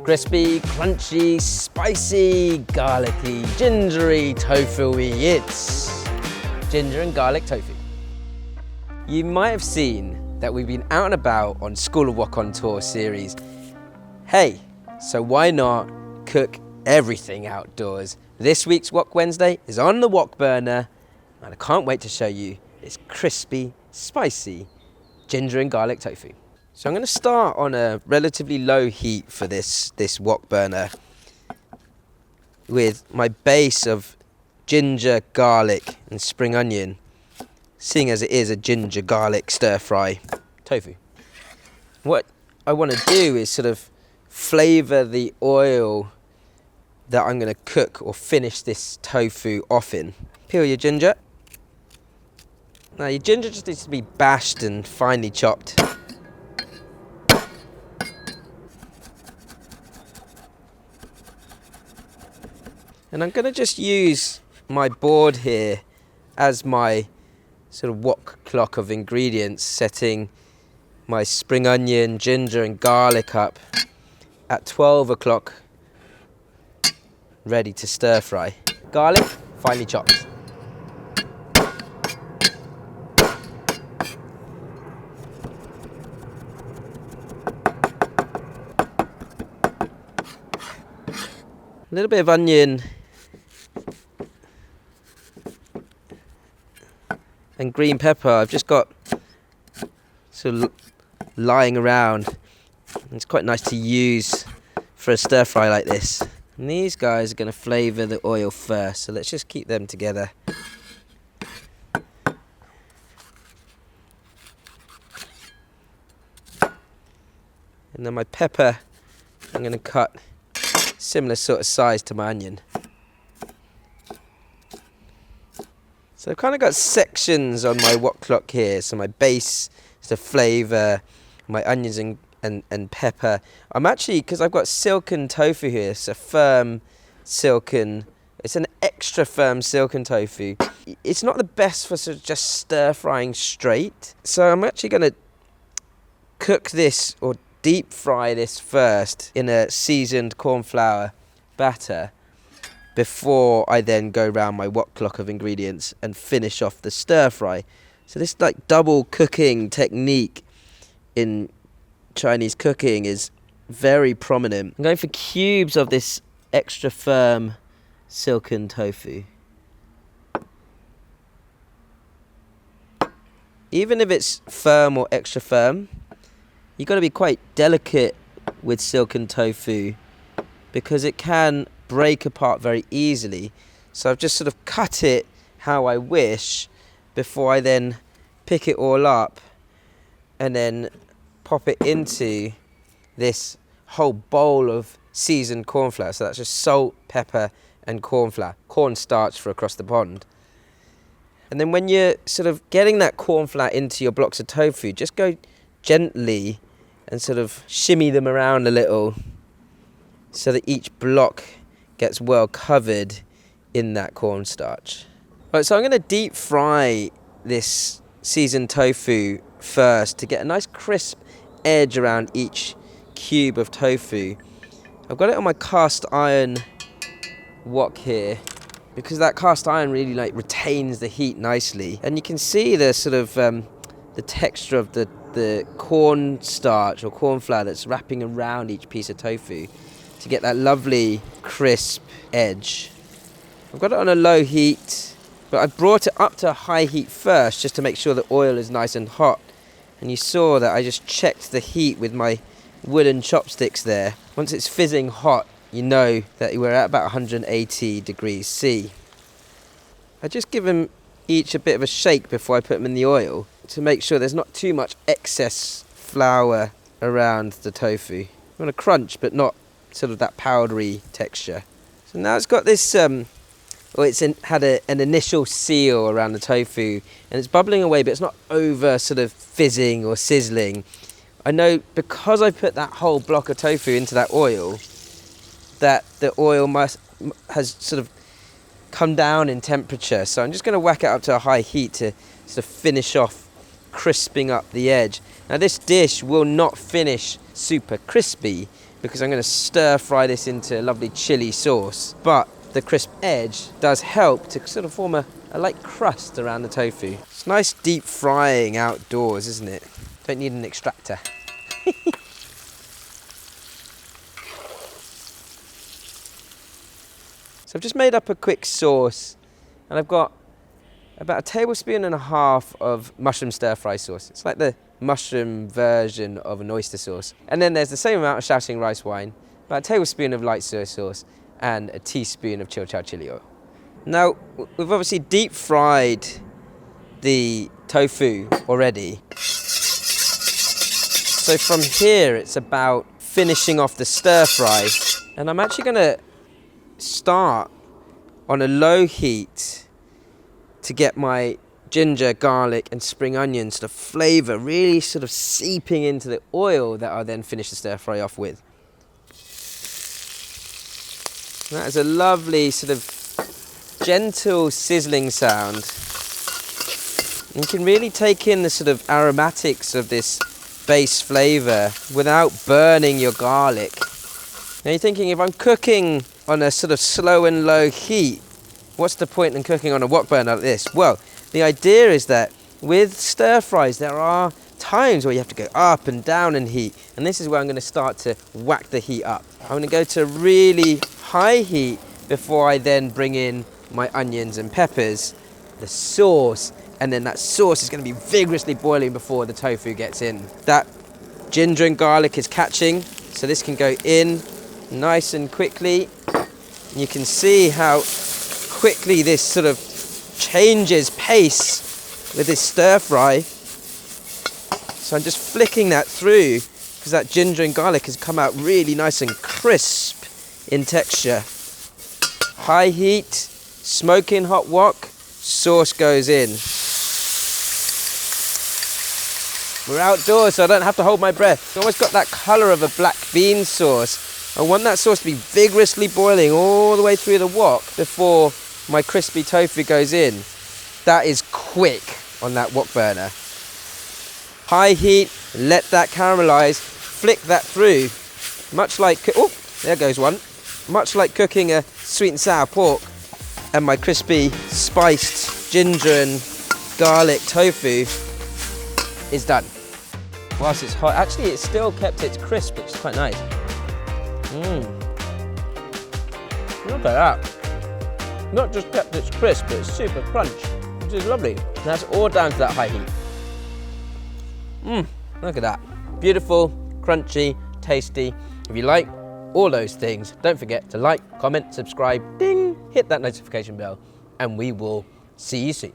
Crispy, crunchy, spicy, garlicky, gingery, tofu-y. It's ginger and garlic tofu. You might have seen that we've been out and about on School of Wok on Tour series. Hey, so why not cook everything outdoors? This week's Wok Wednesday is on the wok burner, and I can't wait to show you this crispy, spicy ginger and garlic tofu. So I'm going to start on a relatively low heat for this wok burner with my base of ginger, garlic and spring onion, seeing as it is a ginger garlic stir fry tofu. What I want to do is sort of flavour the oil that I'm going to cook or finish this tofu off in. Peel your ginger. Now your ginger just needs to be bashed and finely chopped. And I'm going to just use my board here as my sort of wok clock of ingredients, setting my spring onion, ginger and garlic up at 12 o'clock, ready to stir fry. Garlic, finely chopped. A little bit of onion and green pepper I've just got sort of lying around. It's quite nice to use for a stir fry like this. And these guys are going to flavour the oil first, so let's just keep them together. And then my pepper, I'm going to cut similar sort of size to my onion. So I've kind of got sections on my wok clock here. So my base is to flavour my onions and pepper. I'm actually, because I've got silken tofu here, it's a firm silken, it's an extra firm silken tofu. It's not the best for sort of just stir frying straight. So I'm actually going to cook this or deep fry this first in a seasoned corn flour batter before I then go around my wok clock of ingredients and finish off the stir fry. So this like double cooking technique in Chinese cooking is very prominent. I'm going for cubes of this extra firm silken tofu. Even if it's firm or extra firm, you've got to be quite delicate with silken tofu because it can break apart very easily. So I've just sort of cut it how I wish before I then pick it all up and then pop it into this whole bowl of seasoned corn flour. So that's just salt, pepper and corn flour, cornstarch for across the pond. And then when you're sort of getting that corn flour into your blocks of tofu, just go gently and sort of shimmy them around a little so that each block gets well covered in that cornstarch. Right, so I'm going to deep fry this seasoned tofu first to get a nice crisp edge around each cube of tofu. I've got it on my cast iron wok here because that cast iron really like retains the heat nicely, and you can see the sort of the texture of the cornstarch or corn flour that's wrapping around each piece of tofu to get that lovely crisp edge. I've got it on a low heat, but I brought it up to a high heat first just to make sure the oil is nice and hot. And you saw that I just checked the heat with my wooden chopsticks there. Once it's fizzing hot, you know that we're at about 180 degrees C. I just give them each a bit of a shake before I put them in the oil to make sure there's not too much excess flour around the tofu. You want to crunch, but not sort of that powdery texture. So now it's got this, had an initial seal around the tofu and it's bubbling away, but it's not over sort of fizzing or sizzling. I know because I put that whole block of tofu into that oil, that the oil has sort of come down in temperature. So I'm just going to whack it up to a high heat to sort of finish off crisping up the edge. Now this dish will not finish super crispy, because I'm going to stir fry this into a lovely chili sauce. But the crisp edge does help to sort of form a light crust around the tofu. It's nice deep frying outdoors, isn't it? Don't need an extractor. So I've just made up a quick sauce, and I've got about 1.5 tablespoons of mushroom stir-fry sauce. It's like the mushroom version of an oyster sauce. And then there's the same amount of shouting rice wine, about 1 tablespoon of light soy sauce, and a teaspoon of chilli chili oil. Now, we've obviously deep fried the tofu already. So from here, it's about finishing off the stir fry. And I'm actually gonna start on a low heat to get my ginger, garlic and spring onions, the flavour really sort of seeping into the oil that I'll then finish the stir fry off with. That is a lovely sort of gentle sizzling sound. You can really take in the sort of aromatics of this base flavour without burning your garlic. Now you're thinking, if I'm cooking on a sort of slow and low heat, what's the point in cooking on a wok burner like this? Well, the idea is that with stir fries there are times where you have to go up and down in heat, and this is where I'm going to start to whack the heat up. I'm going to go to really high heat before I then bring in my onions and peppers, the sauce, and then that sauce is going to be vigorously boiling before the tofu gets in. That ginger and garlic is catching, so this can go in nice and quickly. You can see how quickly this sort of changes pace with this stir fry. So I'm just flicking that through because that ginger and garlic has come out really nice and crisp in texture. High heat, smoking hot wok, sauce goes in. We're outdoors, so I don't have to hold my breath. It's almost got that colour of a black bean sauce. I want that sauce to be vigorously boiling all the way through the wok before my crispy tofu goes in. That is quick on that wok burner. High heat, let that caramelise, flick that through. Much like, oh, there goes one. Much like cooking a sweet and sour pork, and my crispy spiced ginger and garlic tofu is done. Whilst it's hot, actually it's still kept its crisp, which is quite nice. Look at that. Not just kept its crisp, but it's super crunch, which is lovely. And that's all down to that high heat. Look at that. Beautiful, crunchy, tasty. If you like all those things, don't forget to like, comment, subscribe, ding, hit that notification bell, and we will see you soon.